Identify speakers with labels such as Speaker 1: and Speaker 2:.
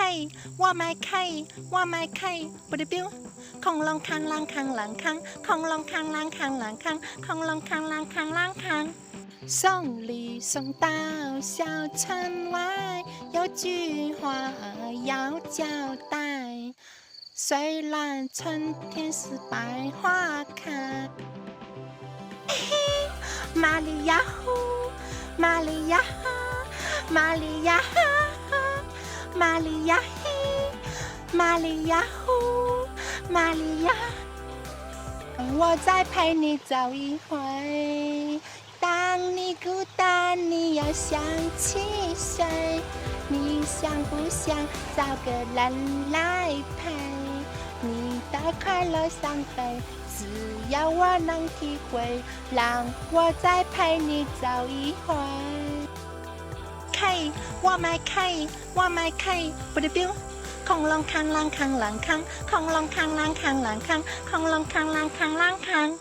Speaker 1: K，我买 K，我买 K，不得丢。恐龙扛啷扛啷扛，恐龙扛啷扛啷扛，恐龙扛啷扛啷扛。送礼送到小城外，有句话要交代。虽然春天是百花开，玛利亚呼，玛利亚哈，玛利亚哈哈，玛利亚嘿，玛利亚呼，玛利亚，我再陪你走一回。当你孤单，你要想起谁？你想不想找个人来陪？你的快乐伤悲，只要我能体会，让我再陪你走一回。K， 我买 K， 我买 K， 不得丢。恐龙扛啷扛啷扛，恐龙扛啷扛啷扛，恐龙扛啷扛啷扛。